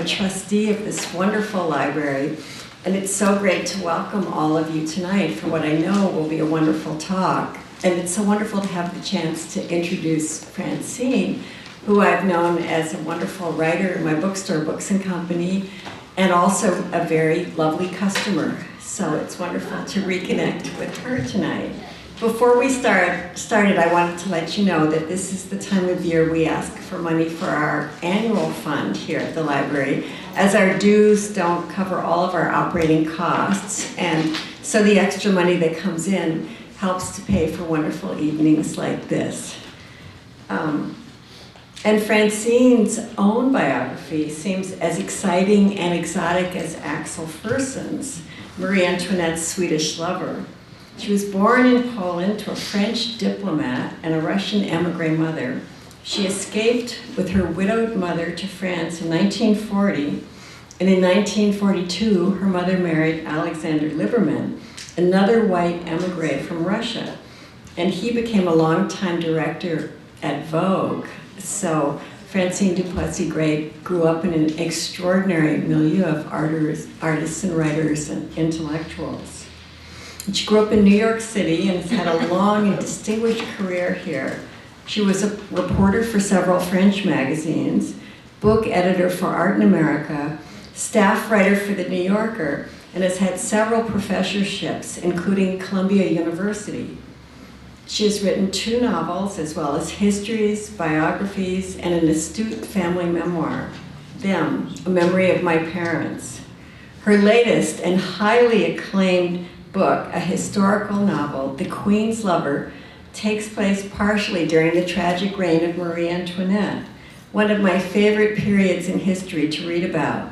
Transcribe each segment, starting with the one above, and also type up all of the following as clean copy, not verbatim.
a trustee of this wonderful library, and it's so great to welcome all of you tonight for what I know will be a wonderful talk. And it's so wonderful to have the chance to introduce Francine, who I've known as a wonderful writer in my bookstore, Books and Company, and also a very lovely customer. So it's wonderful to reconnect with her tonight. Before we started, I wanted to let you know that this is the time of year we ask for money for our annual fund here at the library, as our dues don't cover all of our operating costs, and so the extra money that comes in helps to pay for wonderful evenings like this. And Francine's own biography seems as exciting and exotic as Axel Fersen's, Marie Antoinette's Swedish lover. She was born in Poland to a French diplomat and a Russian emigre mother. She escaped with her widowed mother to France in 1940, and in 1942, her mother married Alexander Liberman, another white emigre from Russia, and he became a longtime director at Vogue. So Francine du Plessix Gray grew up in an extraordinary milieu of artists and writers and intellectuals. She grew up in New York City and has had a long and distinguished career here. She was a reporter for several French magazines, book editor for Art in America, staff writer for The New Yorker, and has had several professorships, including Columbia University. She has written 2 novels, as well as histories, biographies, and an astute family memoir, Them, A Memory of My Parents. Her latest and highly acclaimed book, a historical novel, The Queen's Lover, takes place partially during the tragic reign of Marie Antoinette, one of my favorite periods in history to read about.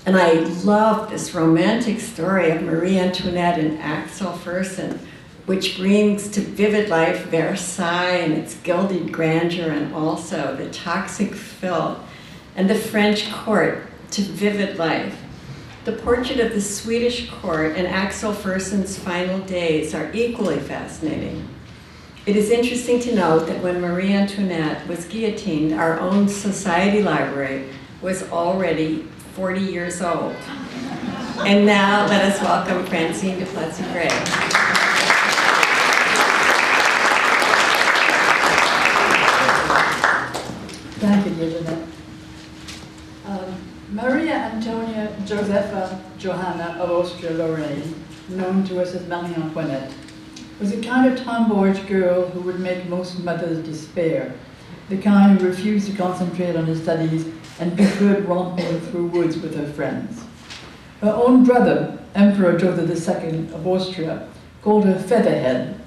And I love this romantic story of Marie Antoinette and Axel Fersen, which brings to vivid life Versailles and its gilded grandeur, and also the toxic filth and the French court to vivid life. The portrait of the Swedish court and Axel Fersen's final days are equally fascinating. It is interesting to note that when Marie Antoinette was guillotined, our own society library was already 40 years old. And now let us welcome Francine du Plessix Gray. Thank you, Jeanette. Maria Antonia Josepha Johanna of Austria-Lorraine, known to us as Marie Antoinette, was a kind of tomboyish girl who would make most mothers despair, the kind who refused to concentrate on her studies and preferred romping through woods with her friends. Her own brother, Emperor Joseph II of Austria, called her Featherhead.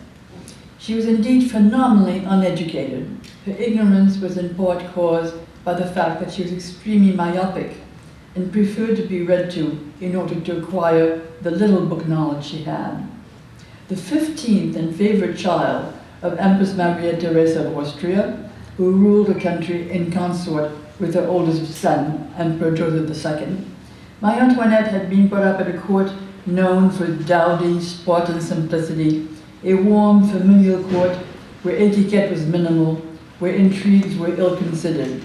She was indeed phenomenally uneducated. Her ignorance was in part caused by the fact that she was extremely myopic and preferred to be read to in order to acquire the little book knowledge she had. The 15th and favorite child of Empress Maria Theresa of Austria, who ruled the country in consort with her oldest son, Emperor Joseph II, Marie Antoinette had been brought up at a court known for dowdy, Spartan simplicity, a warm, familial court where etiquette was minimal, where intrigues were ill-considered.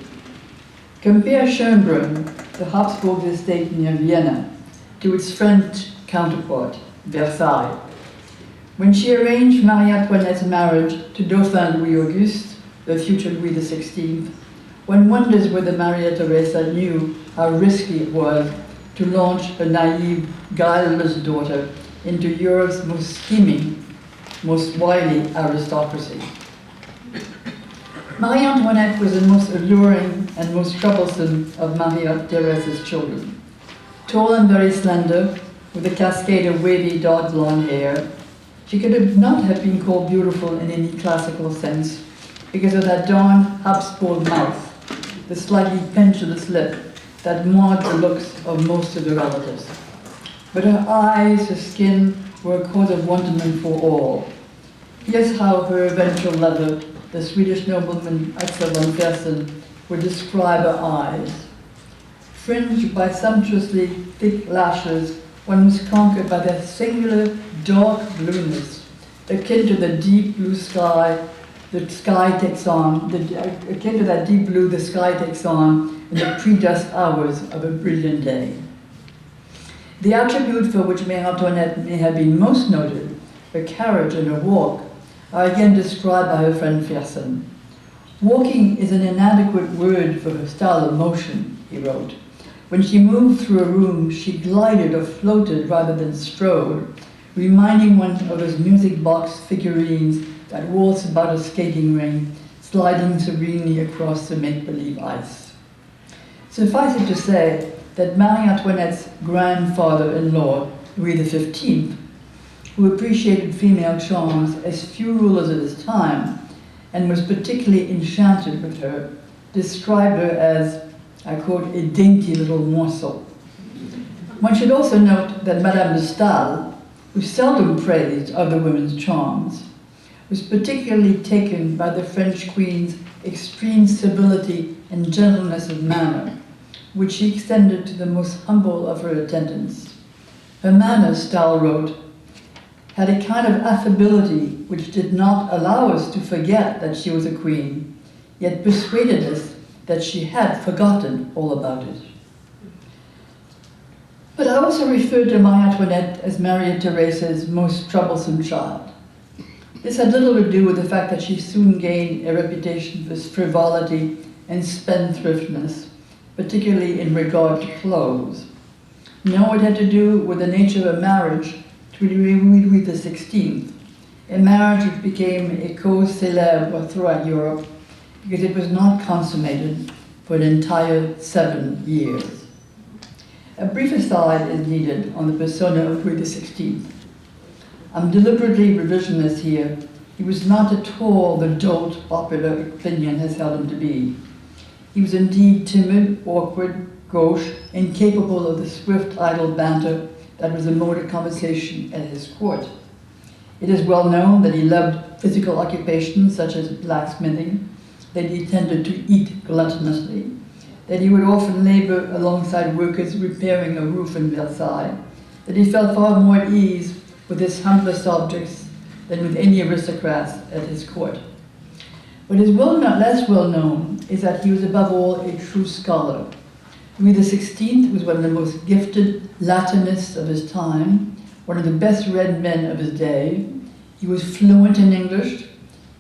Compare Schönbrunn, the Habsburg estate near Vienna, to its French counterpart, Versailles. When she arranged Marie Antoinette's marriage to Dauphin Louis Auguste, the future Louis XVI, one wonders whether Maria Theresa knew how risky it was to launch a naive, guileless daughter into Europe's most scheming, most wily aristocracy. Marie Antoinette was the most alluring and most troublesome of Maria Theresa's children. Tall and very slender, with a cascade of wavy dark blonde hair, she could not have been called beautiful in any classical sense because of that darn Habsburg mouth, the slightly pendulous lip that marred the looks of most of the relatives. But her eyes, her skin, were a cause of wonderment for all. Here's how her eventual lover, the Swedish nobleman Axel Von Fersen, would describe her eyes. Fringed by sumptuously thick lashes, one was conquered by that singular dark blueness, akin to the deep blue sky the sky takes on, akin to that deep blue the sky takes on in the pre-dusk hours of a brilliant day. The attribute for which Marie Antoinette may have been most noted, her carriage and her walk, are again described by her friend Fersen. "Walking is an inadequate word for her style of motion," he wrote. "When she moved through a room, she glided or floated rather than strode, reminding one of those music box figurines that waltz about a skating ring, sliding serenely across the make-believe ice." Suffice it to say that Marie Antoinette's grandfather-in-law, Louis XV, who appreciated female charms as few rulers of his time, and was particularly enchanted with her, described her as, I quote, "a dainty little morsel." One should also note that Madame de Staël, who seldom praised other women's charms, was particularly taken by the French queen's extreme civility and gentleness of manner, which she extended to the most humble of her attendants. Her manner, Staël wrote, had a kind of affability which did not allow us to forget that she was a queen, yet persuaded us that she had forgotten all about it. But I also referred to Marie Antoinette as Maria Theresa's most troublesome child. This had little to do with the fact that she soon gained a reputation for frivolity and spendthriftness, particularly in regard to clothes. No, it had to do with the nature of a marriage to Louis XVI, a marriage which became a cause célèbre throughout Europe because it was not consummated for an entire 7 years. A brief aside is needed on the persona of Louis XVI. I'm deliberately revisionist here. He was not at all the dolt popular opinion has held him to be. He was indeed timid, awkward, gauche, incapable of the swift, idle banter that was the mode of conversation at his court. It is well known that he loved physical occupations such as blacksmithing, that he tended to eat gluttonously, that he would often labor alongside workers repairing a roof in Versailles, that he felt far more at ease with his humbler subjects than with any aristocrats at his court. What is less well known is that he was above all a true scholar. Louis XVI was one of the most gifted Latinists of his time, one of the best read men of his day. He was fluent in English.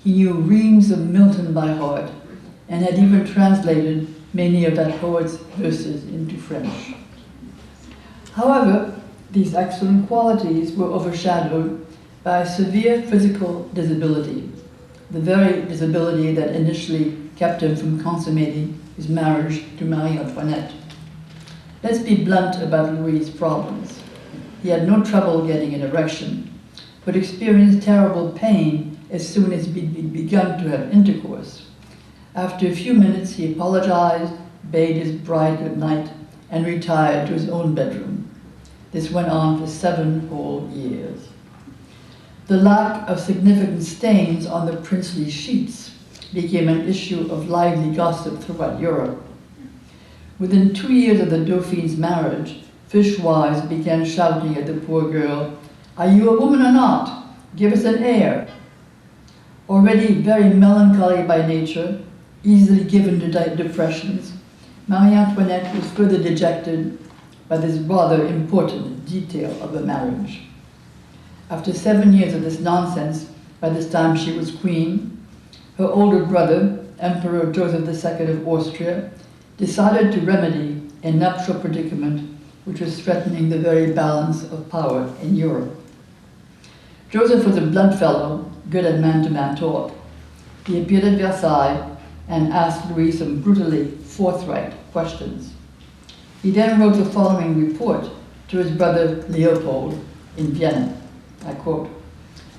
He knew reams of Milton by heart and had even translated many of that poet's verses into French. However, these excellent qualities were overshadowed by a severe physical disability, the very disability that initially kept him from consummating his marriage to Marie Antoinette. Let's be blunt about Louis's problems. He had no trouble getting an erection, but experienced terrible pain as soon as he begun to have intercourse. After a few minutes, he apologized, bade his bride good night, and retired to his own bedroom. This went on for 7 whole years. The lack of significant stains on the princely sheets became an issue of lively gossip throughout Europe. Within 2 years of the Dauphine's marriage, fishwives began shouting at the poor girl, "Are you a woman or not? Give us an heir." Already very melancholy by nature, easily given to depressions, Marie Antoinette was further dejected by this rather important detail of the marriage. After 7 years of this nonsense, by this time she was queen, her older brother, Emperor Joseph II of Austria, decided to remedy a nuptial predicament which was threatening the very balance of power in Europe. Joseph was a blunt fellow, good at man-to-man talk. He appeared at Versailles and asked Louis some brutally forthright questions. He then wrote the following report to his brother Leopold in Vienna. I quote,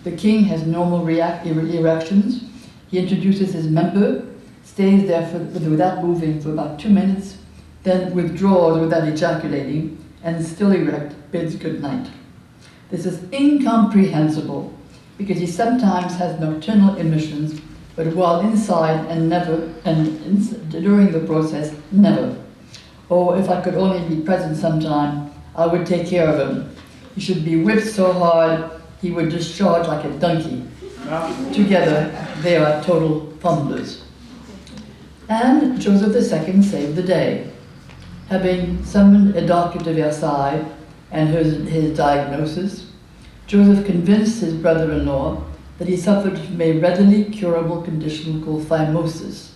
"The king has normal erections. He introduces his member, stays there without moving for about 2 minutes, then withdraws without ejaculating, and still erect bids good night. This is incomprehensible because he sometimes has nocturnal emissions, but while inside and during the process, never. Oh, if I could only be present sometime, I would take care of him. He should be whipped so hard he would discharge like a donkey. Together, they are total fumblers." And Joseph II saved the day. Having summoned a doctor to Versailles and his diagnosis, Joseph convinced his brother-in-law that he suffered from a readily curable condition called phimosis.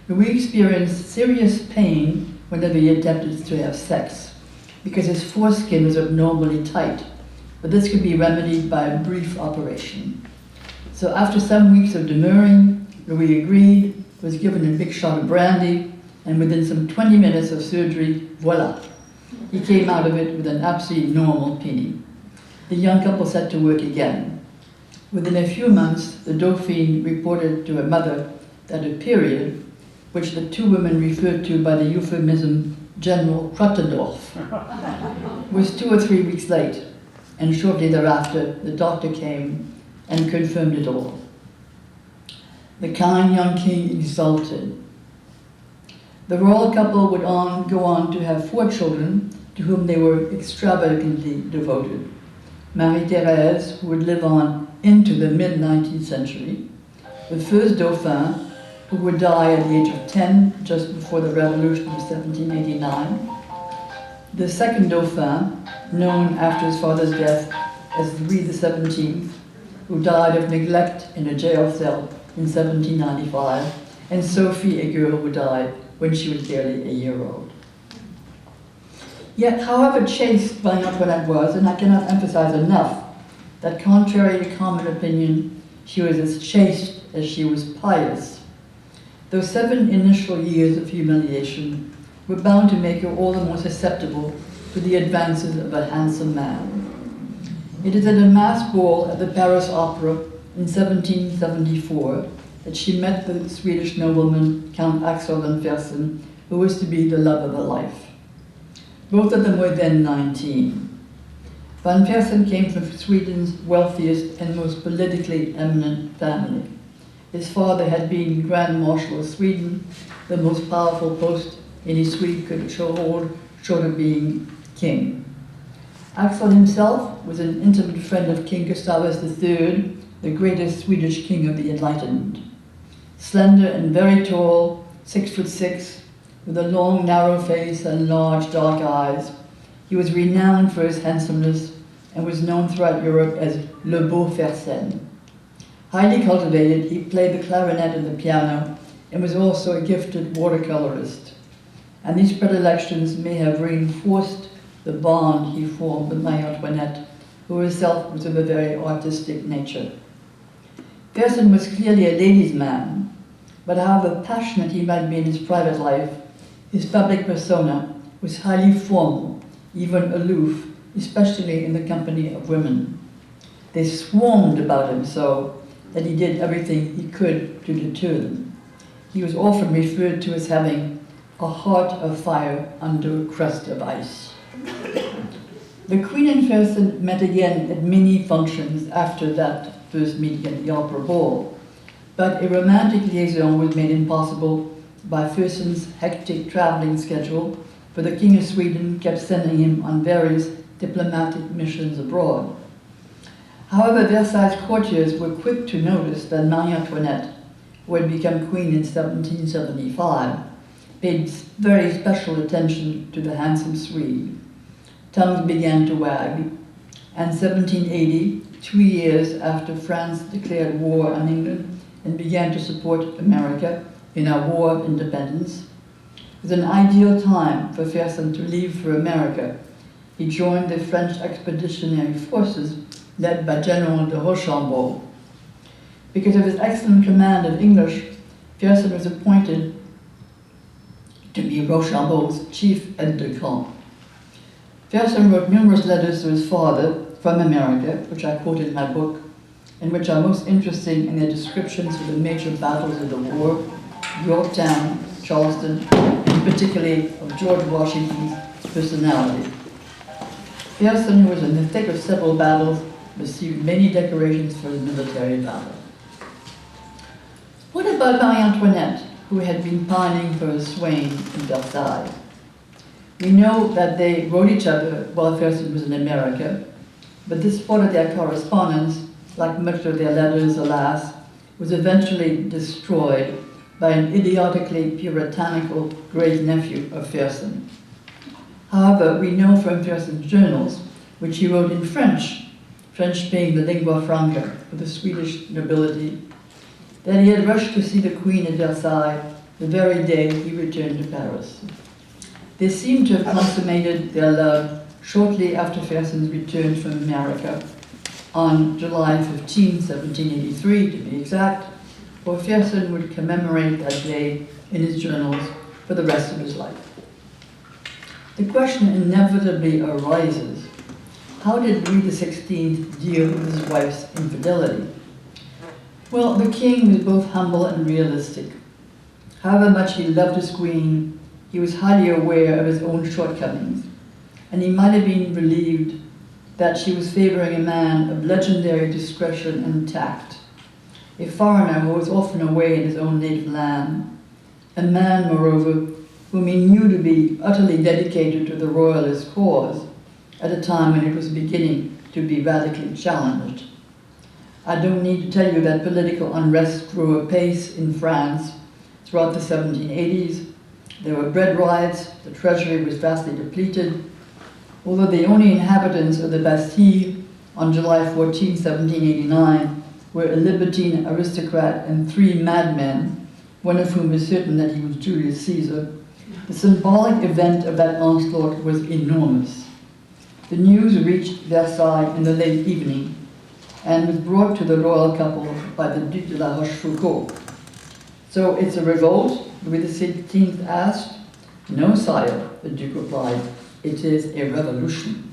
Louis experienced serious pain whenever he attempted to have sex, because his foreskin was abnormally tight, but this could be remedied by a brief operation. So after some weeks of demurring, Louis agreed, was given a big shot of brandy, and within some 20 minutes of surgery, voila, he came out of it with an absolutely normal penis. The young couple set to work again. Within a few months, the Dauphine reported to her mother that a period, which the two women referred to by the euphemism General Krottendorf, was 2 or 3 weeks late, and shortly thereafter the doctor came and confirmed it all. The kind young king exulted. The royal couple would go on to have 4 children to whom they were extravagantly devoted. Marie-Thérèse, who would live on into the mid-19th century, the first Dauphin, who would die at the age of 10, just before the Revolution of 1789, the second Dauphin, known after his father's death as Louis XVII, who died of neglect in a jail cell in 1795, and Sophie, a girl who died when she was barely a year old. Yet, however chaste Marie Antoinette was, and I cannot emphasize enough that contrary to common opinion, she was as chaste as she was pious. Those 7 initial years of humiliation were bound to make her all the more susceptible to the advances of a handsome man. It is at a masked ball at the Paris Opera in 1774 that she met the Swedish nobleman Count Axel Von Fersen, who was to be the love of her life. Both of them were then 19. Von Fersen came from Sweden's wealthiest and most politically eminent family. His father had been Grand Marshal of Sweden, the most powerful post any Swede could hold, short of being king. Axel himself was an intimate friend of King Gustavus III, the greatest Swedish king of the Enlightenment. Slender and very tall, 6'6", with a long, narrow face and large, dark eyes, he was renowned for his handsomeness and was known throughout Europe as Le Beau Fersen. Highly cultivated, he played the clarinet and the piano and was also a gifted watercolorist. And these predilections may have reinforced the bond he formed with Marie Antoinette, who herself was of a very artistic nature. Fersen was clearly a ladies' man, but however passionate he might be in his private life, his public persona was highly formal, even aloof, especially in the company of women. They swarmed about him so that he did everything he could to deter them. He was often referred to as having a heart of fire under a crust of ice. The Queen and Fersen met again at many functions after that first meeting at the Opera Ball, but a romantic liaison was made impossible by Fersen's hectic traveling schedule, for the King of Sweden kept sending him on various diplomatic missions abroad. However, Versailles courtiers were quick to notice that Marie Antoinette, who had become queen in 1775, paid very special attention to the handsome Swede. Tongues began to wag, and 1780, 2 years after France declared war on England and began to support America in our War of Independence, was an ideal time for Fersen to leave for America. He joined the French expeditionary forces led by General de Rochambeau. Because of his excellent command of English, Fersen was appointed to be Rochambeau's chief aide-de-camp. Fersen wrote numerous letters to his father from America, which I quote in my book, and which are most interesting in their descriptions of the major battles of the war, Yorktown, Charleston, and particularly of George Washington's personality. Fersen, who was in the thick of several battles, received many decorations for his military valor. What about Marie Antoinette, who had been pining for a swain in Versailles? We know that they wrote each other while Fersen was in America, but this part of their correspondence, like much of their letters, alas, was eventually destroyed by an idiotically puritanical great-nephew of Fersen. However, we know from Fersen's journals, which he wrote in French, French being the lingua franca of the Swedish nobility, that he had rushed to see the Queen at Versailles the very day he returned to Paris. They seem to have consummated their love shortly after Fersen's return from America, on July 15, 1783 to be exact, for Fersen would commemorate that day in his journals for the rest of his life. The question inevitably arises, how did Louis XVI deal with his wife's infidelity? Well, the king was both humble and realistic. However much he loved his queen, he was highly aware of his own shortcomings, and he might have been relieved that she was favoring a man of legendary discretion and tact, a foreigner who was often away in his own native land, a man, moreover, whom he knew to be utterly dedicated to the royalist cause at a time when it was beginning to be radically challenged. I don't need to tell you that political unrest grew apace in France throughout the 1780s. There were bread riots, the treasury was vastly depleted, although the only inhabitants of the Bastille on July 14, 1789 were a libertine aristocrat and 3 madmen, one of whom is certain that he was Julius Caesar. The symbolic event of that onslaught was enormous. The news reached Versailles in the late evening and was brought to the royal couple by the Duc de la Rochefoucauld. So it's a revolt? Louis XVI asked. No, sire, the Duke replied. It is a revolution.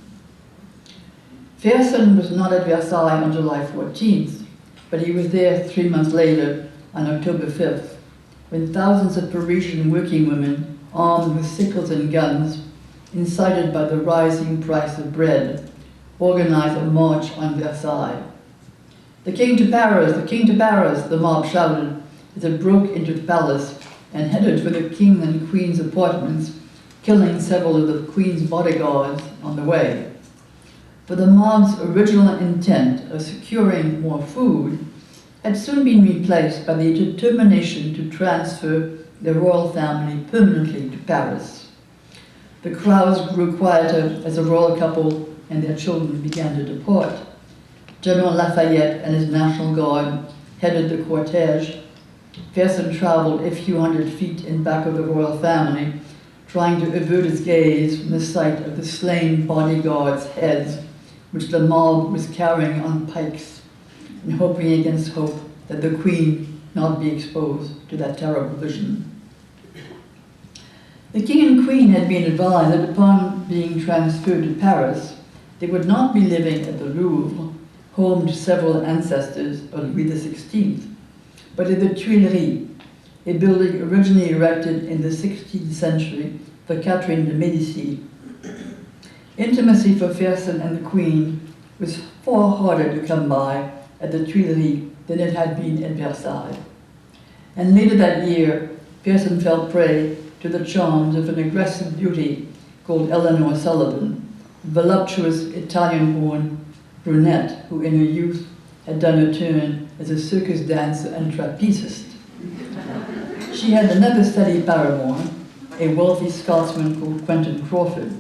Fersen was not at Versailles on July 14th, but he was there 3 months later, on October 5th, when thousands of Parisian working women, armed with sickles and guns, incited by the rising price of bread, organized a march on Versailles. "The king to Paris! The king to Paris!" the mob shouted as it broke into the palace and headed for the king and queen's apartments, killing several of the queen's bodyguards on the way. For the mob's original intent of securing more food had soon been replaced by the determination to transfer the royal family permanently to Paris. The crowds grew quieter as the royal couple and their children began to depart. General Lafayette and his National Guard headed the cortege. Fersen traveled a few hundred feet in back of the royal family, trying to avert his gaze from the sight of the slain bodyguards' heads, which the mob was carrying on pikes, and hoping against hope that the queen not be exposed to that terrible vision. The king and queen had been advised that upon being transferred to Paris, they would not be living at the Louvre, home to several ancestors of Louis XVI, but at the Tuileries, a building originally erected in the 16th century for Catherine de Medici. Intimacy for Fersen and the queen was far harder to come by at the Tuileries than it had been at Versailles. And later that year, Fersen fell prey to the charms of an aggressive beauty called Eleanor Sullivan, a voluptuous Italian-born brunette who in her youth had done a turn as a circus dancer and trapezist. She had another steady paramour, a wealthy Scotsman called Quentin Crawford.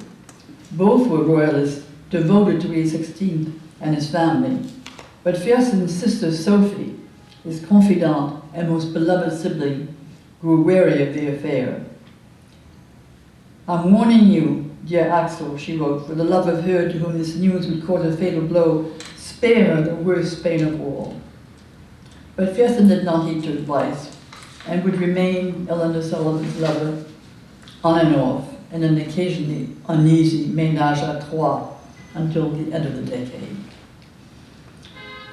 Both were royalists, devoted to Louis XVI and his family. But Fersen's sister Sophie, his confidant and most beloved sibling, grew weary of the affair. "I'm warning you, dear Axel," she wrote, "for the love of her to whom this news would cause a fatal blow, spare her the worst pain of all." But Fersen did not heed to advice, and would remain Eleanor Sullivan's lover on and off, and an occasionally uneasy ménage à trois until the end of the decade.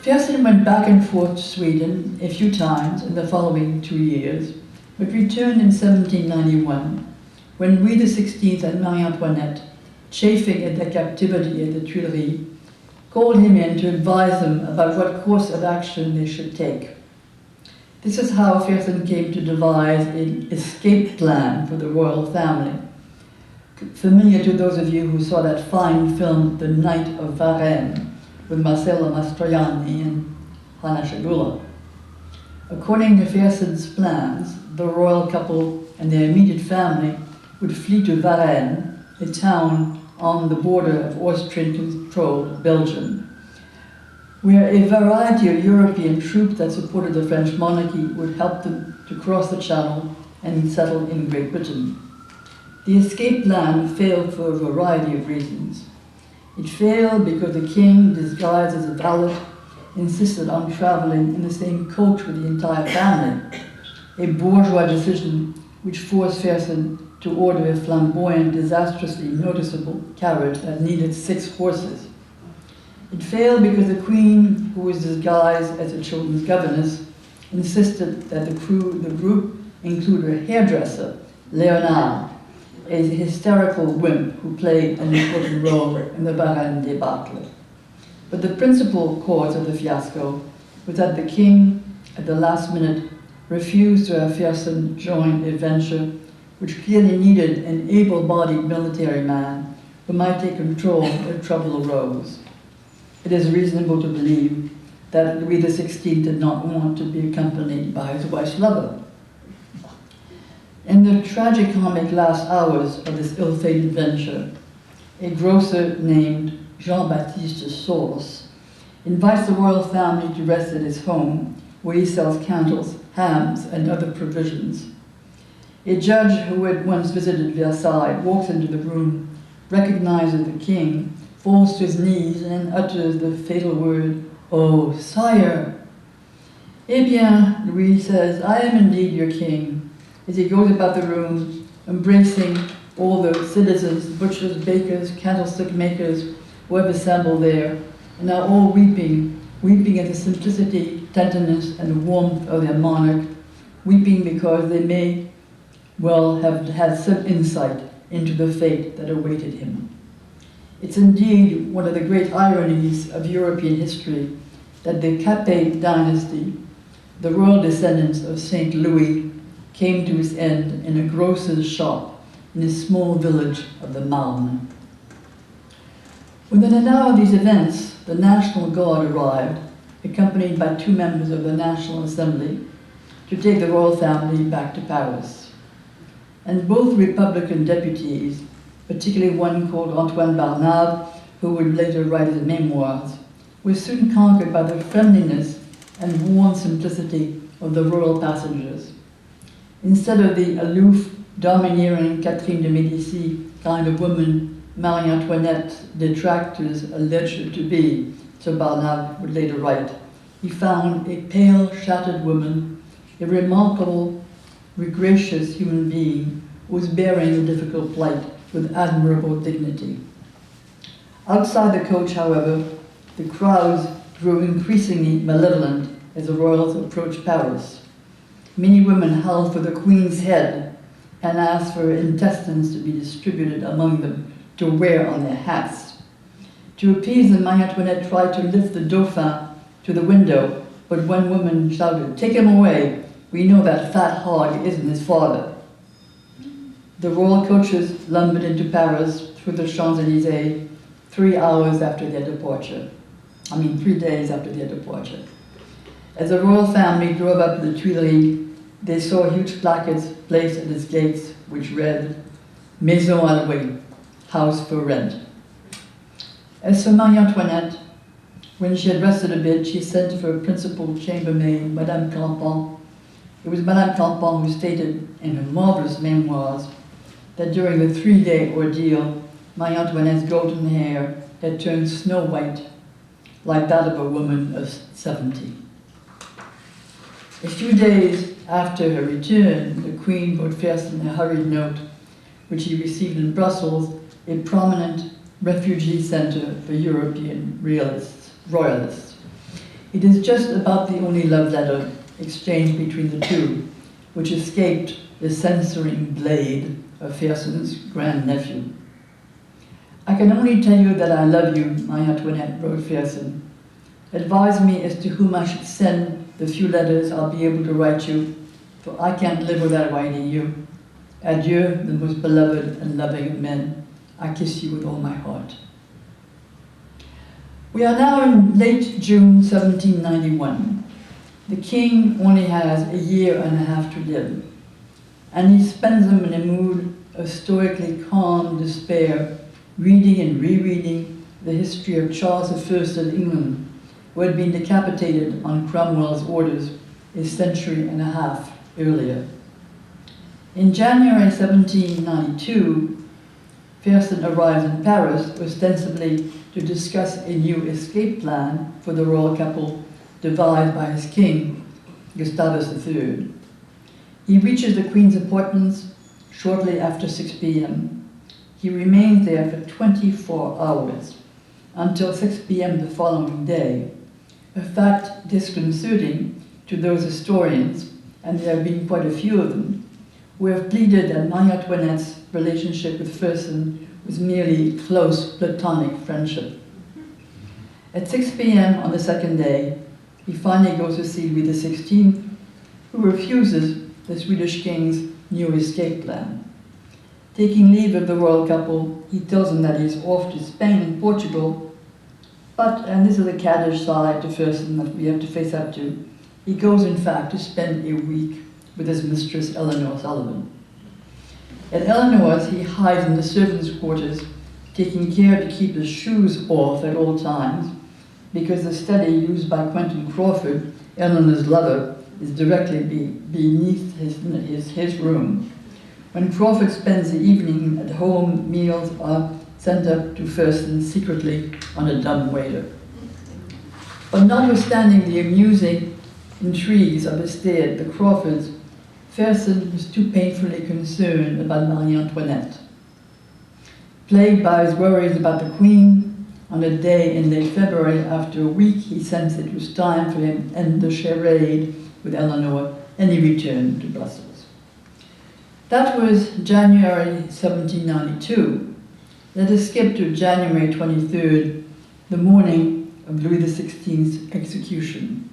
Fersen went back and forth to Sweden a few times in the following 2 years, but returned in 1791, when Louis XVI and Marie Antoinette, chafing at their captivity at the Tuileries, called him in to advise them about what course of action they should take. This is how Fersen came to devise an escape plan for the royal family, familiar to those of you who saw that fine film, The Knight of Varennes, with Marcello Mastroianni and Hanna Schygulla. According to Fersen's plans, the royal couple and their immediate family would flee to Varennes, a town on the border of Austrian-controlled Belgium, where a variety of European troops that supported the French monarchy would help them to cross the Channel and settle in Great Britain. The escape plan failed for a variety of reasons. It failed because the king, disguised as a valet, insisted on traveling in the same coach with the entire family, a bourgeois decision which forced Fersen to order a flamboyant, disastrously noticeable carriage that needed 6 horses. It failed because the queen, who was disguised as a children's governess, insisted that the group include her hairdresser, Léonard, a hysterical wimp who played an important role in the Varennes debacle. But the principal cause of the fiasco was that the king, at the last minute, refused to have Fersen join a venture which clearly needed an able-bodied military man who might take control if trouble arose. It is reasonable to believe that Louis XVI did not want to be accompanied by his wife's lover. In the tragicomic last hours of this ill-fated venture, a grocer named Jean-Baptiste Sauce invites the royal family to rest at his home, where he sells candles, hams, and other provisions. A judge who had once visited Versailles walks into the room, recognizes the king, falls to his knees, and utters the fatal word, "Oh, sire!" "Eh bien," Louis says, "I am indeed your king," as he goes about the room, embracing all the citizens, butchers, bakers, candlestick makers, who have assembled there, and are all weeping at the simplicity, tenderness, and warmth of their monarch, weeping because they may well have had some insight into the fate that awaited him. It's indeed one of the great ironies of European history that the Capet dynasty, the royal descendants of Saint Louis, came to its end in a grocer's shop in a small village of the Marne. Within an hour of these events, the National Guard arrived, accompanied by 2 members of the National Assembly, to take the royal family back to Paris. And both Republican deputies, particularly one called Antoine Barnave, who would later write his memoirs, were soon conquered by the friendliness and warm simplicity of the royal passengers. Instead of the aloof, domineering Catherine de Médicis kind of woman Marie Antoinette detractors alleged her to be, so Barnave would later write, he found a pale, shattered woman, a remarkable, gracious human being who was bearing a difficult plight with admirable dignity. Outside the coach, however, the crowds grew increasingly malevolent as the royals approached Paris. Many women howled for the queen's head and asked for intestines to be distributed among them to wear on their hats. To appease them, Marie Antoinette tried to lift the Dauphin to the window, but one woman shouted, "Take him away, we know that fat hog isn't his father." The royal coaches lumbered into Paris through the Champs-Élysées 3 hours after their departure. 3 days after their departure. As the royal family drove up to the Tuileries, they saw huge placards placed at its gates which read, "Maison à louer," house for rent. As for Marie Antoinette, when she had rested a bit, she sent for her principal chambermaid, Madame Campan. It was Madame Campan who stated in her marvelous memoirs that during the 3-day ordeal, Marie Antoinette's golden hair had turned snow white, like that of a woman of 70. A few days after her return, the Queen wrote Fersen a hurried note, which he received in Brussels, a prominent refugee center for European royalists. It is just about the only love letter exchanged between the two, which escaped the censoring blade of Fersen's grandnephew. "I can only tell you that I love you," Marie Antoinette wrote Fersen. "Advise me as to whom I should send the few letters I'll be able to write you, for I can't live without writing you. Adieu, the most beloved and loving of men. I kiss you with all my heart." We are now in late June 1791. The king only has a year and a half to live. and he spends them in a mood of stoically calm despair, reading and rereading the history of Charles I of England, who had been decapitated on Cromwell's orders a century and a half earlier. In January 1792, Fersen arrives in Paris, ostensibly to discuss a new escape plan for the royal couple devised by his king, Gustavus III. He reaches the Queen's apartments shortly after 6 p.m. He remains there for 24 hours, until 6 p.m. the following day, a fact disconcerting to those historians, and there have been quite a few of them, who have pleaded that Marie Antoinette's relationship with Fersen was merely close platonic friendship. At 6 p.m. on the second day, he finally goes to see Louis XVI, who refuses the Swedish king's new escape plan. Taking leave of the royal couple, he tells them that he's off to Spain and Portugal, but, and this is a caddish side to Fersen that we have to face up to, he goes in fact to spend a week with his mistress Eleanor Sullivan. At Eleanor's, he hides in the servants' quarters, taking care to keep his shoes off at all times, because the study used by Quentin Crawford, Eleanor's lover, is directly beneath his room. When Crawford spends the evening at home, meals are sent up to Fersen secretly on a dumb waiter. But notwithstanding the amusing intrigues of his stay at the Crawfords, Fersen was too painfully concerned about Marie Antoinette. Plagued by his worries about the Queen, on a day in late February, after a week, he sensed it was time for him to end the charade with Eleanor, and he returned to Brussels. That was January 1792. Let us skip to January 23rd, the morning of Louis XVI's execution.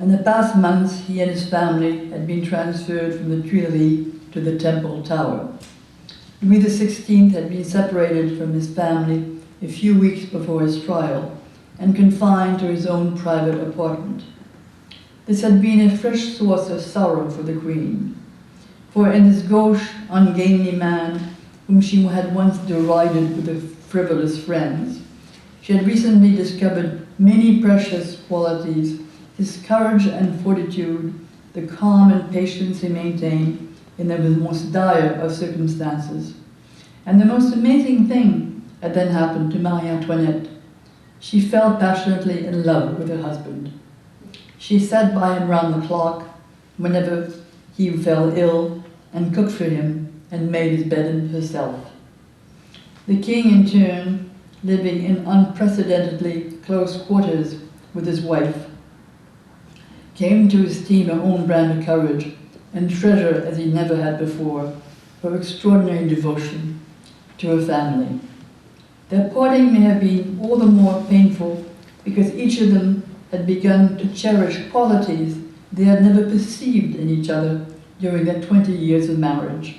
In the past months, he and his family had been transferred from the Tuileries to the Temple Tower. Louis XVI had been separated from his family a few weeks before his trial and confined to his own private apartment. This had been a fresh source of sorrow for the Queen, for in this gauche, ungainly man, whom she had once derided with her frivolous friends, she had recently discovered many precious qualities: his courage and fortitude, the calm and patience he maintained in the most dire of circumstances. And the most amazing thing had then happened to Marie Antoinette. She fell passionately in love with her husband. She sat by him round the clock whenever he fell ill, and cooked for him and made his bed herself. The king, in turn, living in unprecedentedly close quarters with his wife, came to esteem her own brand of courage and treasure, as he never had before, her extraordinary devotion to her family. Their parting may have been all the more painful because each of them had begun to cherish qualities they had never perceived in each other during their 20 years of marriage.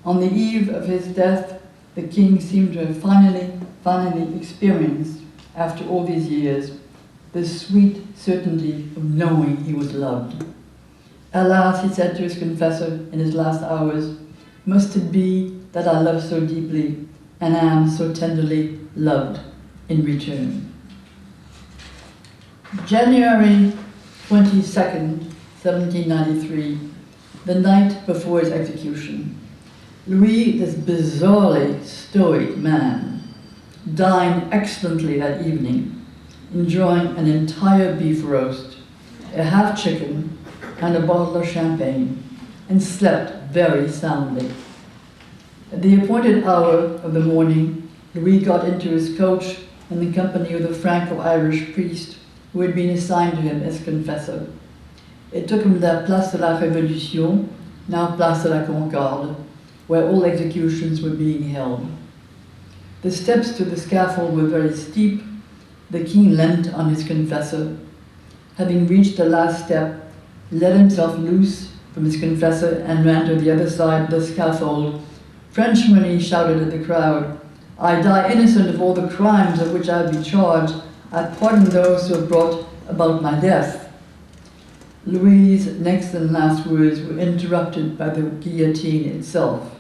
On the eve of his death, the king seemed to have finally experienced, after all these years, the sweet certainty of knowing he was loved. Alas, he said to his confessor in his last hours, must it be that I love so deeply and am so tenderly loved in return? January 22nd, 1793, the night before his execution. Louis, this bizarrely stoic man, dined excellently that evening, enjoying an entire beef roast, a half chicken, and a bottle of champagne, and slept very soundly. At the appointed hour of the morning, Louis got into his coach in the company of the Franco-Irish priest who had been assigned to him as confessor. It took him to the Place de la Révolution, now Place de la Concorde, where all executions were being held. The steps to the scaffold were very steep. The king leant on his confessor. Having reached the last step, let himself loose from his confessor and ran to the other side of the scaffold. Frenchman, he shouted at the crowd, I die innocent of all the crimes of which I have been charged. I pardon those who have brought about my death. Louis' next and last words were interrupted by the guillotine itself.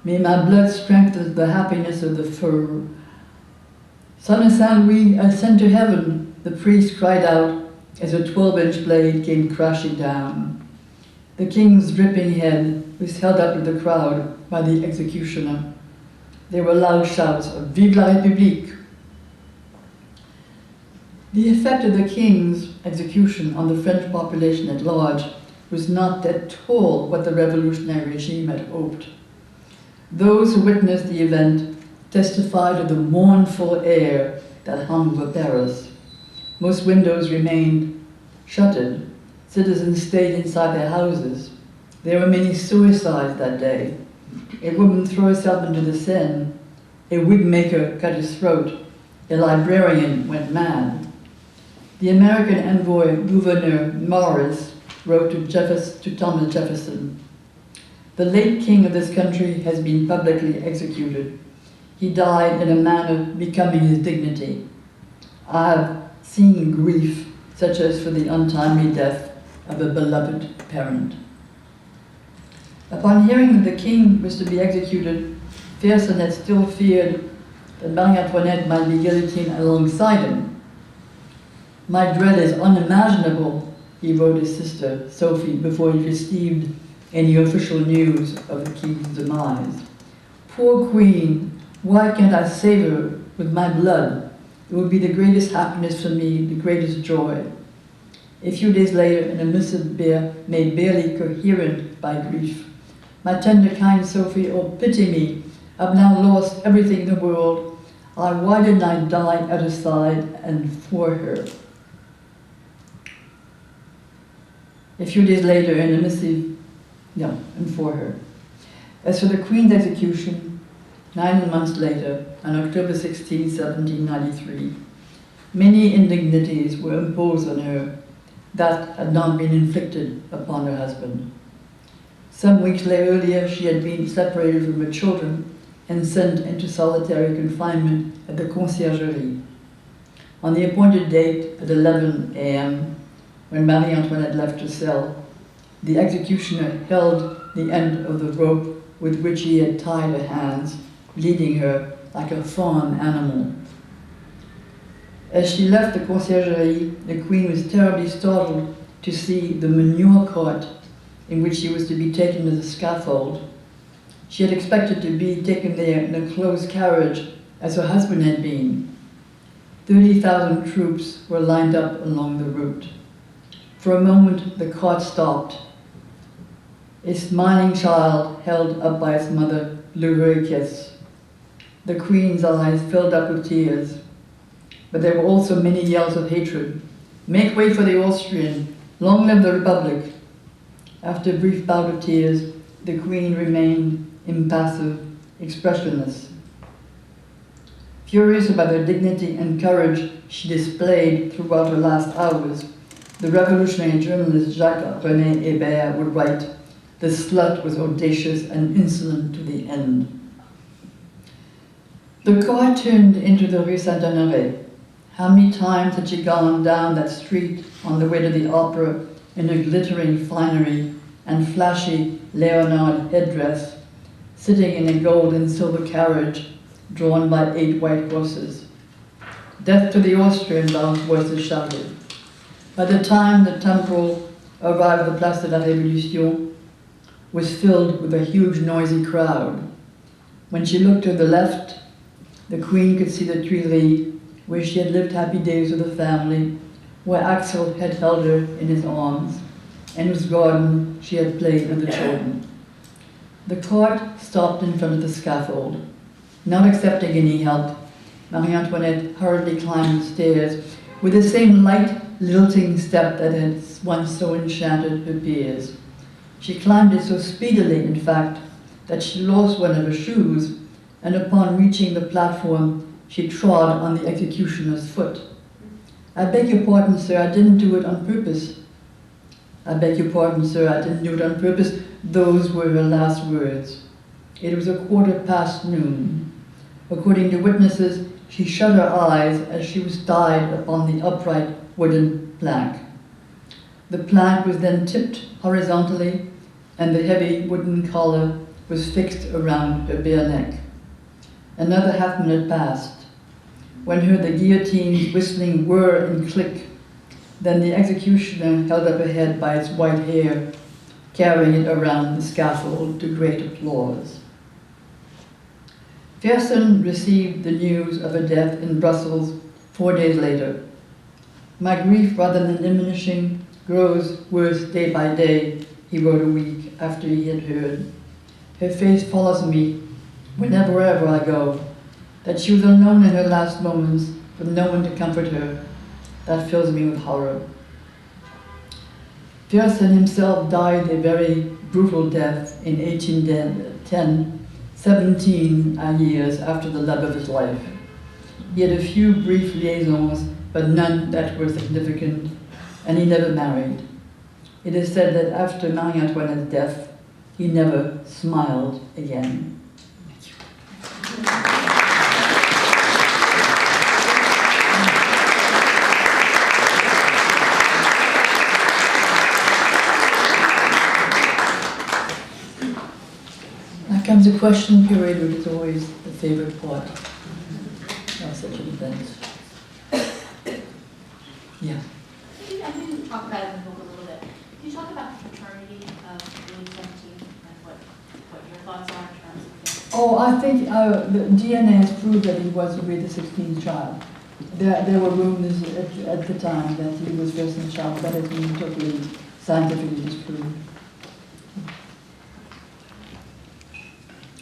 May my blood strengthen the happiness of the foe. Son of Saint Louis, ascend to heaven, the priest cried out as a 12-inch blade came crashing down. The king's dripping head was held up to the crowd by the executioner. There were loud shouts of Vive la République! The effect of the king's execution on the French population at large was not at all what the revolutionary regime had hoped. Those who witnessed the event testified of the mournful air that hung over Paris. Most windows remained shuttered. Citizens stayed inside their houses. There were many suicides that day. A woman threw herself into the Seine. A wig maker cut his throat. A librarian went mad. The American envoy, Gouverneur Morris, wrote to Thomas Jefferson, "The late king of this country has been publicly executed. He died in a manner becoming his dignity. I have seen grief such as for the untimely death of a beloved parent." Upon hearing that the king was to be executed, Fersen had still feared that Marie Antoinette might be guillotined alongside him. "My dread is unimaginable," he wrote his sister, Sophie, before he received any official news of the king's demise. "Poor queen, why can't I save her with my blood? It would be the greatest happiness for me, the greatest joy." A few days later, in a missive made barely coherent by grief, "My tender, kind Sophie, oh, pity me. I've now lost everything in the world. Why didn't I die at her side and for her?" A few days later, in a missive, and for her. As for the Queen's execution, 9 months later, on October 16, 1793, many indignities were imposed on her that had not been inflicted upon her husband. Some weeks earlier, she had been separated from her children and sent into solitary confinement at the Conciergerie. On the appointed date at 11 a.m., when Marie Antoinette left her cell, the executioner held the end of the rope with which he had tied her hands, leading her like a farm animal. As she left the Conciergerie, the Queen was terribly startled to see the manure cart in which she was to be taken to the scaffold. She had expected to be taken there in a closed carriage, as her husband had been. 30,000 troops were lined up along the route. For a moment, the cart stopped. A smiling child held up by its mother blew her a kiss. The Queen's eyes filled up with tears, but there were also many yells of hatred. "Make way for the Austrian! Long live the Republic!" After a brief bout of tears, the Queen remained impassive, expressionless. Furious about the dignity and courage she displayed throughout her last hours, the revolutionary journalist Jacques-René Hébert would write, "The slut was audacious and insolent to the end." The car turned into the Rue Saint-Honoré. How many times had she gone down that street on the way to the opera in her glittering finery and flashy Leonard headdress, sitting in a gold and silver carriage drawn by 8 white horses. "Death to the Austrian," loud voices shouted. By the time the temple arrived at the Place de la Révolution, was filled with a huge noisy crowd. When she looked to the left, the Queen could see the Tuileries, where she had lived happy days with her family, where Axel had held her in his arms, and whose garden she had played with the children. The cart stopped in front of the scaffold. Not accepting any help, Marie Antoinette hurriedly climbed the stairs with the same light, lilting step that had once so enchanted her peers. She climbed it so speedily, in fact, that she lost one of her shoes, and upon reaching the platform, she trod on the executioner's foot. "I beg your pardon, sir, I didn't do it on purpose." "I beg your pardon, sir, I didn't do it on purpose." Those were her last words. It was 1:15. According to witnesses, she shut her eyes as she was tied upon the upright wooden plank. The plank was then tipped horizontally, and the heavy wooden collar was fixed around her bare neck. Another half-minute passed. When heard the guillotine's whistling whir and click, then the executioner held up her head by its white hair, carrying it around the scaffold to great applause. Fersen received the news of her death in Brussels 4 days later. My grief, rather than diminishing, grows worse day by day, he wrote a week after he had heard. Her face follows me wherever I go. That she was alone in her last moments, with no one to comfort her, that fills me with horror. Fersen himself died a very brutal death in 1810, 17 years after the love of his life. He had a few brief liaisons, but none that were significant, and he never married. It is said that after Marie Antoinette's death, he never smiled again. Now comes the question period, which is always the favorite part of such an event. Yeah. I didn't talk about it in the book a little bit. Can you talk about the fraternity of Louis XVII and what your thoughts are in terms of this? Oh, I think the DNA has proved that he was Louis XVI's child. There were rumors at the time that he was Fersen's child. That has been totally scientifically disproved.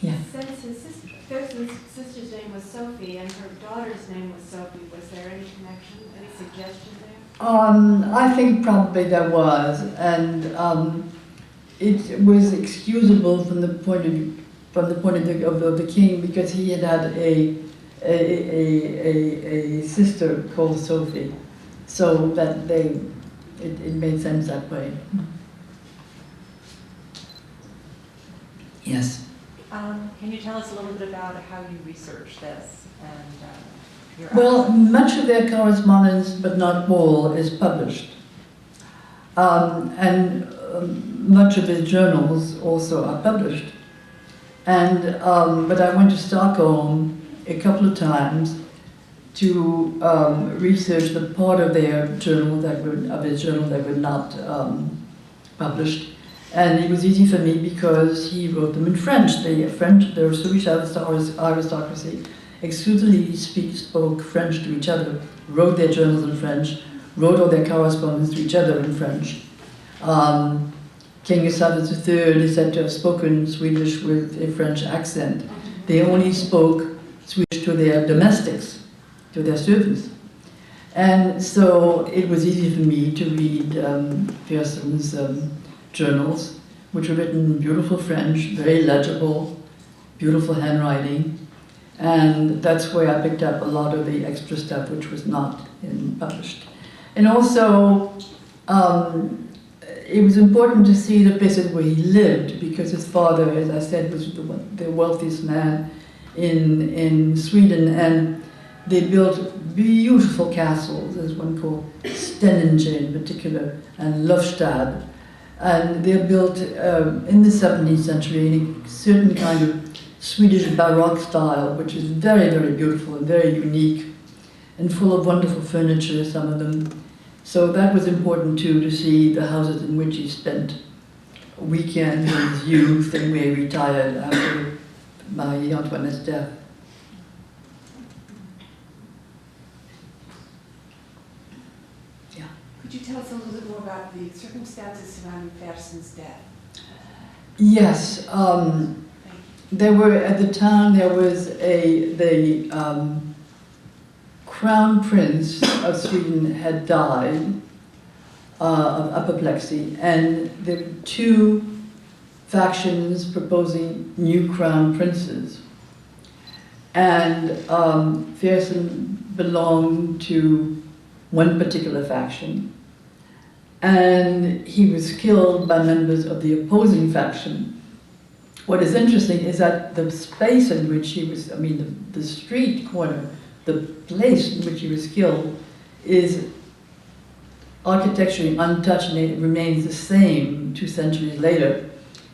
Yeah. Since Fersen's sister's name was Sophie and her daughter's name was Sophie, was there any connection, any suggestion there? I think probably there was, and it was excusable from the point of view of the king, because he had a sister called Sophie, so that it made sense that way. Yes. Can you tell us a little bit about how you researched this and your Well, much of their correspondence, but not all, is published. And much of his journals also are published. And but I went to Stockholm a couple of times to research the part of their journal of his journal that were not published. And it was easy for me because he wrote them in French. The Swedish aristocracy exclusively spoke French to each other, wrote their journals in French, wrote all their correspondence to each other in French. King Gustavus III is said to have spoken Swedish with a French accent. They only spoke Swedish to their domestics, to their servants. And so it was easy for me to read Fersen's journals, which were written in beautiful French, very legible, beautiful handwriting. And that's where I picked up a lot of the extra stuff which was not published. And also, it was important to see the places where he lived, because his father, as I said, was the wealthiest man in Sweden, and they built beautiful castles. There's one called Stenninge in particular, and Lofstad. And they're built in the 17th century in a certain kind of Swedish Baroque style, which is very, very beautiful and very unique, and full of wonderful furniture, some of them. So that was important too, to see the houses in which he spent weekends in his youth and where he retired after Marie Antoinette's death. Yeah. Could you tell us a little bit more about the circumstances surrounding Fersen's death? Yes. There were, at the time, there was the Crown Prince of Sweden had died of apoplexy, and there were two factions proposing new crown princes. And Fersen belonged to one particular faction, and he was killed by members of the opposing faction. What is interesting is that the space in which he was, the street corner, the place in which he was killed is architecturally untouched and it remains the same 2 centuries later.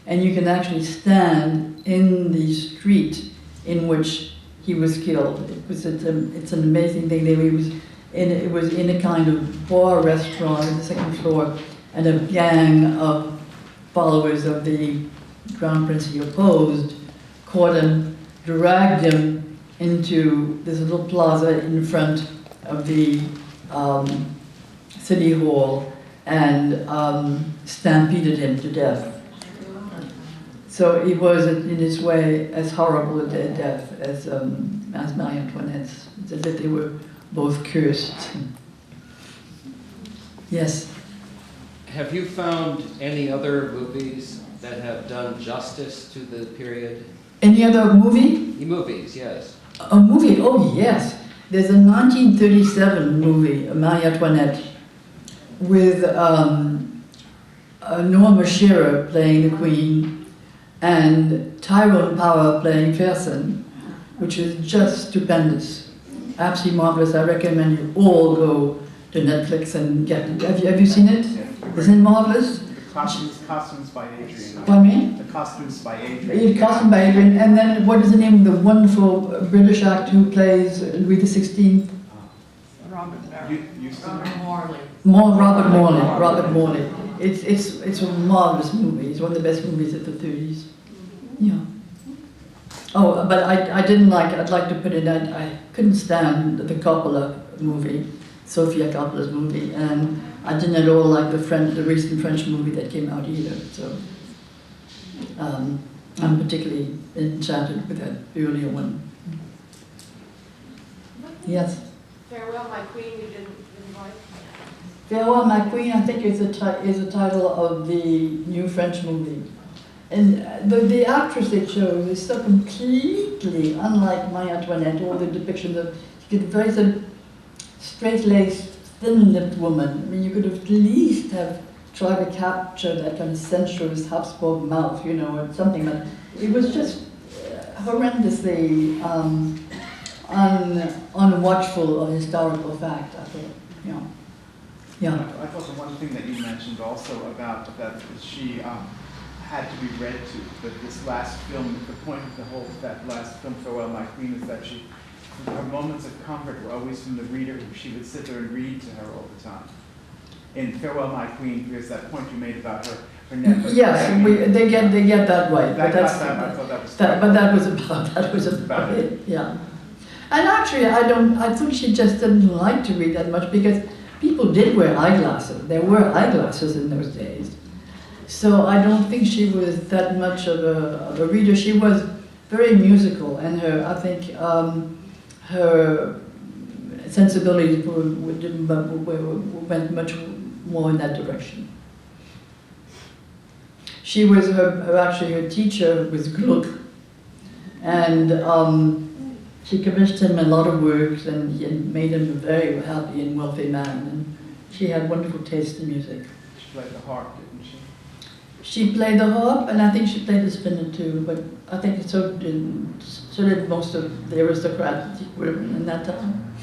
And you can actually stand in the street in which he was killed. It's an amazing thing. It was in a kind of bar restaurant on the 2nd floor, and a gang of followers of the Crown Prince he opposed caught him, dragged him into this little plaza in front of the City Hall and stampeded him to death. So it was, in its way, as horrible a death as Marie Antoinette's. It's as if they were both cursed. Yes? Have you found any other movies that have done justice to the period? Any other movie? Movies, yes. A movie? Oh, yes. There's a 1937 movie, Marie Antoinette, with Norma Shearer playing the Queen and Tyrone Power playing Fersen, which is just stupendous, absolutely marvelous. I recommend you all go to Netflix and get it. Have you seen it? Isn't it marvelous? Costumes by Adrian. Pardon me? The costumes by Adrian. Costume by Adrian. And then what is the name of the wonderful British actor who plays Louis XVI? Robert Morley. It's a marvelous movie. It's one of the best movies of the 30s. Yeah. Oh, but I didn't like it. I'd like to put it in. I couldn't stand the Coppola movie, Sofia Coppola's movie, and I didn't at all like the recent French movie that came out either. So I'm particularly enchanted with that earlier one. Yes. Farewell, My Queen, you didn't like? Farewell, My Queen, I think is a title of the new French movie. And the actress they chose is so completely unlike Marie Antoinette, all the depictions of, you get very sort of straight-laced, thin-lipped woman. I mean, you could have at least have tried to capture that kind of sensuous Habsburg mouth, you know, or something, but it was just horrendously unwatchful of historical fact, I thought, you know. Yeah. I thought the one thing that you mentioned also about that she had to be read to, but this last film, the point of that last film, Farewell, My Queen, is that her moments of comfort were always from the reader, who she would sit there and read to her all the time. In Farewell, My Queen, there's that point you made about her neck. Yes, they get that right, but I thought that was that was about it. Yeah, and actually, I think she just didn't like to read that much because people did wear eyeglasses. There were eyeglasses in those days. So I don't think she was that much of a reader. She was very musical, and I think her sensibilities went much more in that direction. She was her teacher was Gluck, and she commissioned him a lot of works, and he had made him a very happy and wealthy man. And she had wonderful taste in music. She played the harp, didn't she? She played the harp, and I think she played the spinnet too, but I think so did most of the aristocrats women in that time.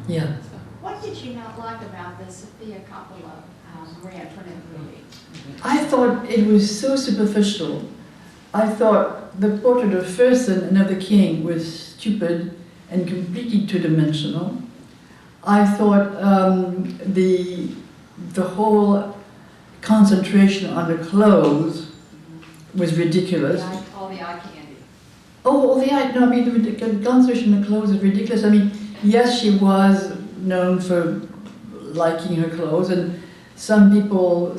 Yeah. What did you not like about the Sofia Coppola Marie Antoinette movie? I thought it was so superficial. I thought the portrait of Fersen and of the king was stupid and completely two-dimensional. I thought the whole concentration on the clothes was ridiculous. All the eye candy. Oh, all the eye, no, I mean, the concentration on the clothes is ridiculous. I mean, yes, she was known for liking her clothes, and some people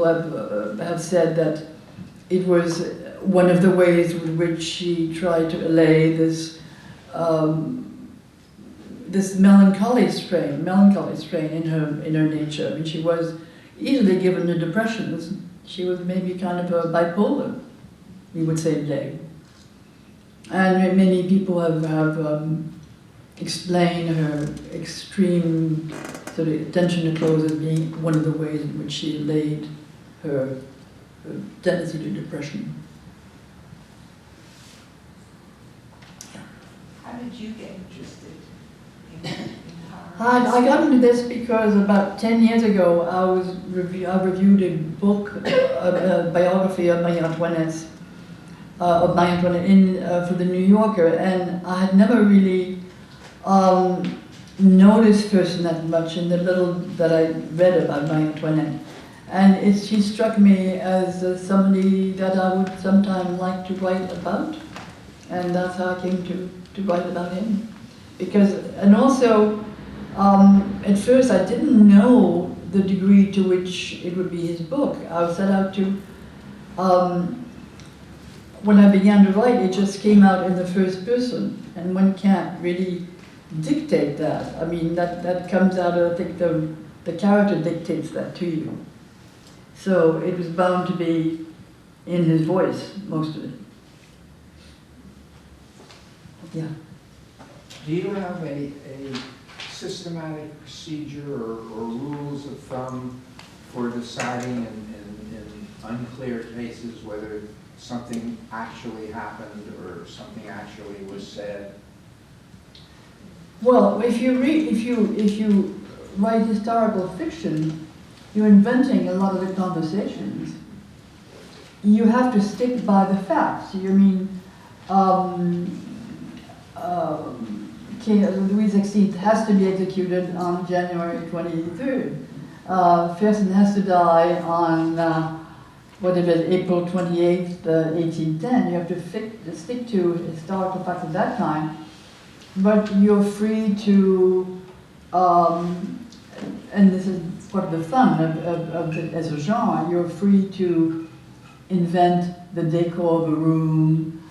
have said that it was one of the ways in which she tried to allay this this melancholy strain in her nature. I mean, she was easily given to depressions. She was maybe kind of a bipolar, we would say today. And many people have explained her extreme sort of attention to clothes as being one of the ways in which she allayed her tendency to depression. How did you get interested in I got into this because about 10 years ago I reviewed a book, a biography of Marie Antoinette for the New Yorker, and I had never really noticed Fersen that much in the little that I read about Marie Antoinette. And she struck me as somebody that I would sometime like to write about, and that's how I came to write about him. And also, at first I didn't know the degree to which it would be his book. I set out to, when I began to write, it just came out in the first person, and one can't really dictate that. I mean, that comes out of, I think the character dictates that to you. So it was bound to be in his voice, most of it. Yeah. Do you have a systematic procedure or rules of thumb for deciding in unclear cases whether something actually happened or something actually was said? Well, if you write historical fiction, you're inventing a lot of the conversations. You have to stick by the facts. You mean, King Louis XVI has to be executed on January 23rd. Fersen has to die on April 28th, 1810. You have to stick to historical facts at that time, but you're free to, and this is part of the fun of it as a genre, you're free to invent the decor of a room,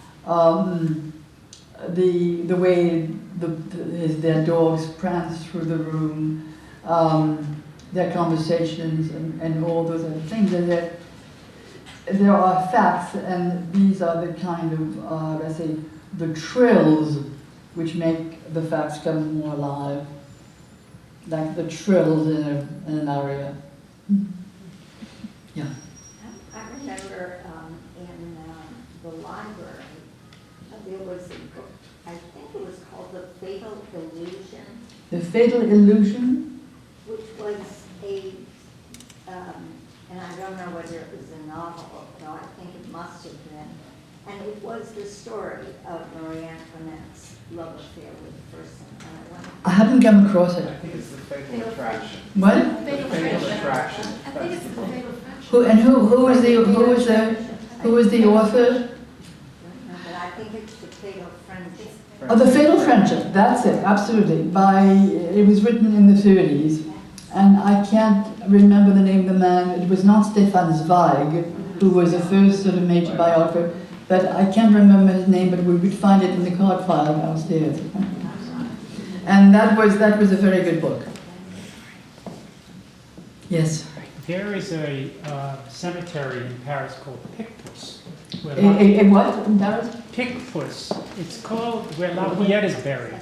the way their dogs prance through the room, their conversations, and all those other things. And there are facts, and these are the kind of, let's say, the trills which make the facts come more alive, like the trills in an aria. Yeah. I remember in the library, there was a book, I think it was called The Fatal Illusion. The Fatal Illusion? Which was and I don't know whether it was a novel, though I think it must have been. And it was the story of Marie Antoinette's love affair with Fersen. I haven't come across I it. think it's the Fatal Attraction. What? Fatal Fatal Friendship. Attraction. I think it's the Fatal Friendship. Who was the author? But I think it's The Fatal Friendship. Oh, The Fatal Friendship, that's it, absolutely. It was written in the 30s, and I can't remember the name of the man. It was not Stefan Zweig, who was the first sort of major biographer, but I can't remember his name, but we would find it in the card file downstairs. And that was a very good book. Yes. There is a cemetery in Paris called Picpus. A what in Paris? Picpus. It's called where Lafayette is buried.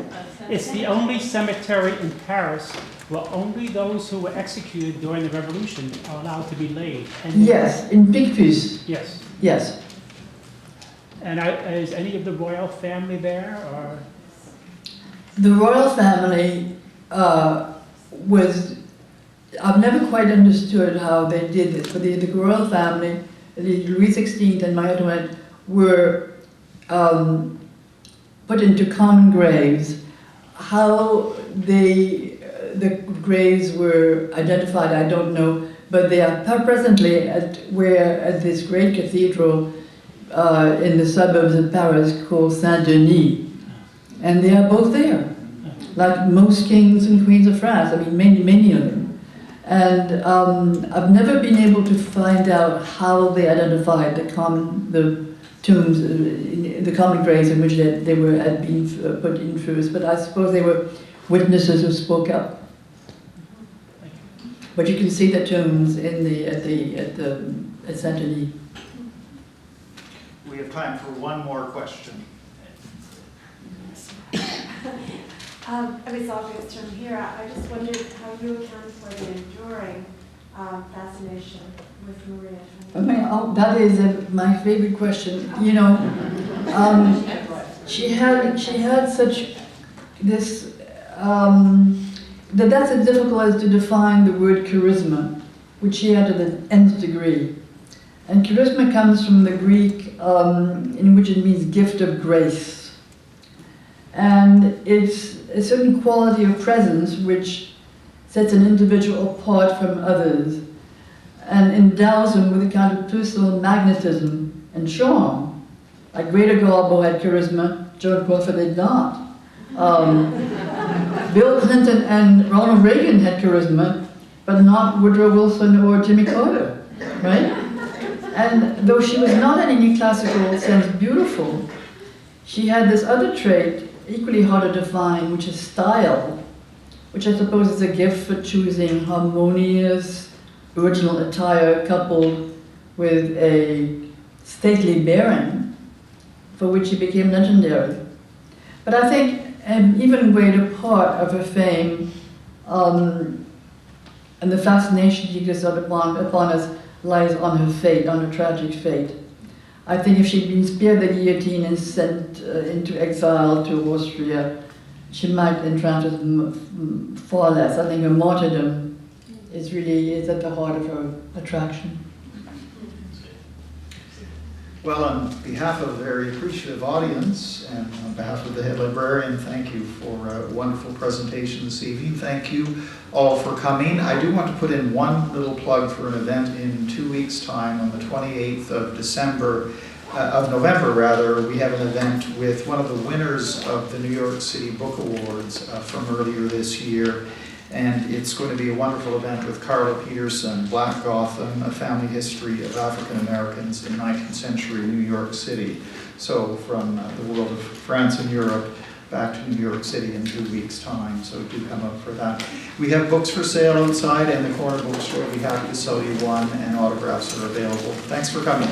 It's the only cemetery in Paris where only those who were executed during the Revolution are allowed to be laid. And Yes, in Picpus. Yes. Yes. And is any of the royal family there, or? The royal family was, I've never quite understood how they did this, but the royal family, Louis XVI and Marie Antoinette, were put into common graves. How the graves were identified, I don't know, but they are presently at this great cathedral in the suburbs of Paris called Saint-Denis. And they are both there, like most kings and queens of France. I mean, many of them. And I've never been able to find out how they identified the tombs, the common graves in which they had been put in first. But I suppose they were witnesses who spoke up. But you can see the tombs at Saint-Denis. We have time for one more question. It's obvious from here. I just wondered how you account for the enduring fascination with Marie Antoinette. That is my favorite question. You know, she had such this that's as difficult as to define the word charisma, which she had to the nth degree. And charisma comes from the Greek, in which it means gift of grace. And it's a certain quality of presence which sets an individual apart from others and endows him with a kind of personal magnetism and charm. Like Greta Garbo had charisma, Joan Crawford did not. Bill Clinton and Ronald Reagan had charisma, but not Woodrow Wilson or Jimmy Carter, right? And though she was not in any classical sense beautiful, she had this other trait, equally hard to define, which is style, which I suppose is a gift for choosing harmonious, original attire coupled with a stately bearing, for which she became legendary. But I think even greater part of her fame and the fascination she gives upon us lies on her fate, on her tragic fate. I think if she'd been spared the guillotine and sent into exile to Austria, she might entrance us far less. I think her martyrdom is at the heart of her attraction. Well, on behalf of a very appreciative audience and on behalf of the head librarian, thank you for a wonderful presentation this evening. Thank you all for coming. I do want to put in one little plug for an event in 2 weeks' time on the 28th of November. We have an event with one of the winners of the New York City Book Awards from earlier this year. And it's going to be a wonderful event with Carla Peterson, Black Gotham, A Family History of African Americans in 19th Century New York City. So from the world of France and Europe back to New York City in 2 weeks' time. So do come up for that. We have books for sale outside, and the corner bookstore will be happy to sell you one, and autographs are available. Thanks for coming.